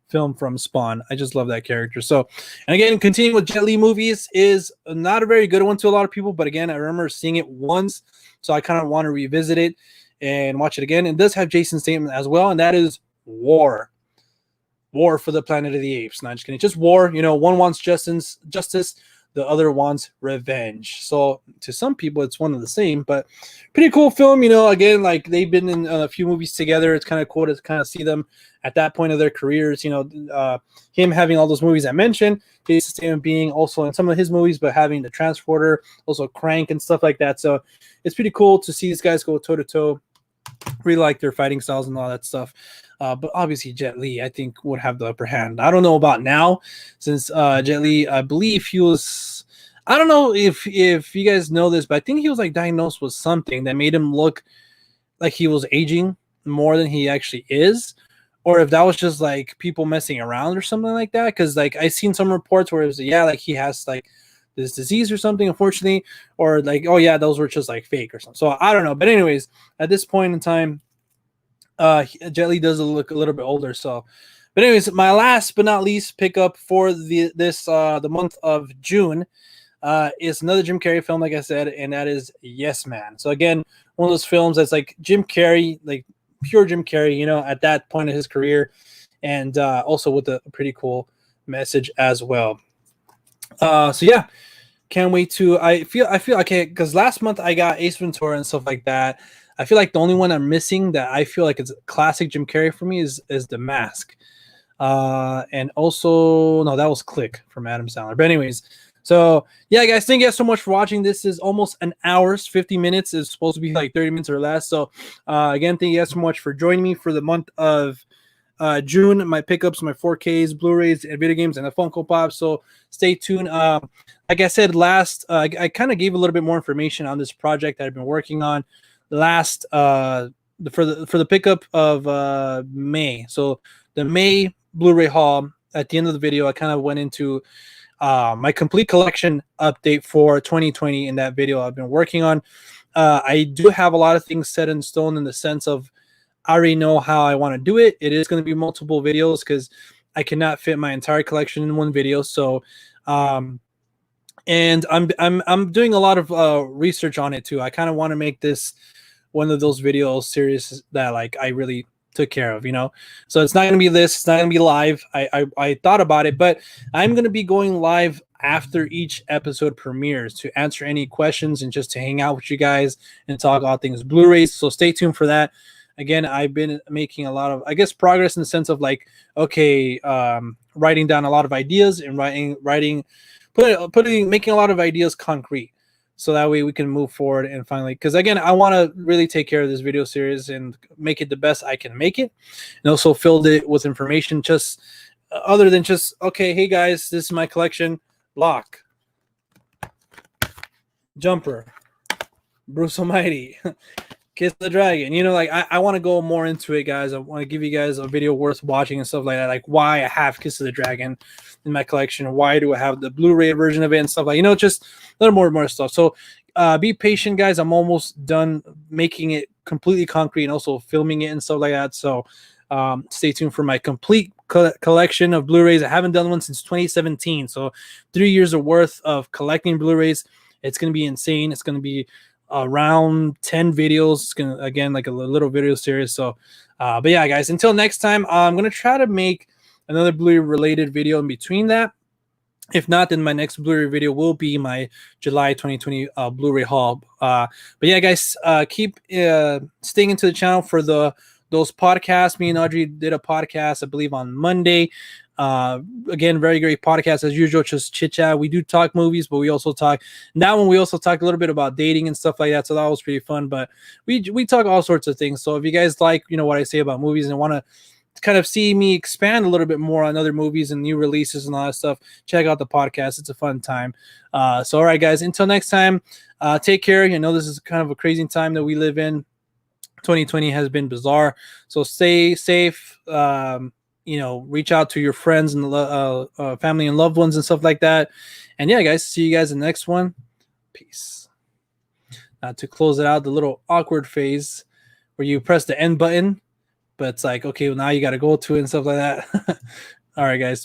film from Spawn. I just love that character. So, and again, continuing with Jet Li movies is not a very good one to a lot of people, but again, I remember seeing it once, so I kind of want to revisit it and watch it again. And it does have Jason Statham as well, and that is War for the Planet of the Apes. Not just kidding, just war. You know, one wants justice, the other wants revenge. So to some people, it's one of the same, but pretty cool film. You know, again, like they've been in a few movies together. It's kind of cool to kind of see them at that point of their careers. You know, him having all those movies I mentioned, Jason Statham being also in some of his movies, but having the Transporter, also Crank and stuff like that. So it's pretty cool to see these guys go toe to toe. Really like their fighting styles and all that stuff. But obviously Jet Li, I think, would have the upper hand. I don't know about now, since Jet Li, I believe he was, I don't know if you guys know this, but I think he was like diagnosed with something that made him look like he was aging more than he actually is, or if that was just like people messing around or something like that. Because like I seen some reports where it was, yeah, like he has like this disease or something, unfortunately, or like, oh yeah, those were just like fake or something. So I don't know. But anyways, at this point in time, Jet Li does look a little bit older. So, but anyways, my last but not least pickup for the month of June is another Jim Carrey film, like I said, and that is Yes Man. So again, one of those films that's like Jim Carrey, like pure Jim Carrey, you know, at that point of his career, and also with a pretty cool message as well. So yeah, can't wait to. I feel okay because last month I got Ace Ventura and stuff like that. I feel like the only one I'm missing that I feel like it's classic Jim Carrey for me is The Mask. And also no, that was Click from Adam Sandler. But anyways, so yeah, guys, thank you guys so much for watching. This is almost an hour's 50 minutes. It's supposed to be like 30 minutes or less. So again, thank you guys so much for joining me for the month of June. My pickups, my 4Ks, Blu-rays, and video games, and the Funko Pop. So stay tuned. Like I said last, I kind of gave a little bit more information on this project that I've been working on last for the pickup of May. So the May Blu-ray haul. At the end of the video, I kind of went into my complete collection update for 2020 in that video I've been working on. I do have a lot of things set in stone in the sense of I already know how I want to do it. It is going to be multiple videos because I cannot fit my entire collection in one video. So, and I'm doing a lot of research on it too. I kind of want to make this one of those video series that like I really took care of, you know. So it's not going to be this. It's not going to be live. I thought about it, but I'm going to be going live after each episode premieres to answer any questions and just to hang out with you guys and talk all things Blu-rays. So stay tuned for that. Again, I've been making a lot of, I guess, progress in the sense of like, okay, writing down a lot of ideas and making a lot of ideas concrete. So that way we can move forward and finally, because again, I want to really take care of this video series and make it the best I can make it, and also filled it with information just other than just, okay, hey guys, this is my collection. Lock, Jumper, Bruce Almighty, Kiss the Dragon. You know, like I want to go more into it, guys. I want to give you guys a video worth watching and stuff like that. Like why I have Kiss of the Dragon in my collection. Why do I have the Blu-ray version of it and stuff like, you know, just a little more stuff. So be patient, guys. I'm almost done making it completely concrete and also filming it and stuff like that. So stay tuned for my complete collection of Blu-rays. I haven't done one since 2017. So 3 years of worth of collecting Blu-rays. It's going to be insane. It's going to be around 10 videos. It's gonna, again, like a little video series. So but yeah, guys, until next time, I'm gonna try to make another Blu-ray related video in between that. If not, then my next Blu-ray video will be my July 2020 Blu-ray haul. But yeah, guys, keep staying into the channel for those podcasts. Me and Audrey did a podcast, I believe, on Monday. Again, very great podcast as usual, just chit chat. We do talk movies, but we also talk, that one we also talked a little bit about dating and stuff like that. So that was pretty fun, but we talk all sorts of things. So if you guys like, you know, what I say about movies and want to kind of see me expand a little bit more on other movies and new releases and all that stuff, check out the podcast. It's a fun time. So all right, guys, until next time, take care. You know, this is kind of a crazy time that we live in. 2020 has been bizarre, so stay safe. You know, reach out to your friends and family and loved ones and stuff like that. And yeah, guys, see you guys in the next one. Peace. To close it out, the little awkward phase where you press the end button, but it's like, okay, well, now you got to go to it and stuff like that. All right, guys.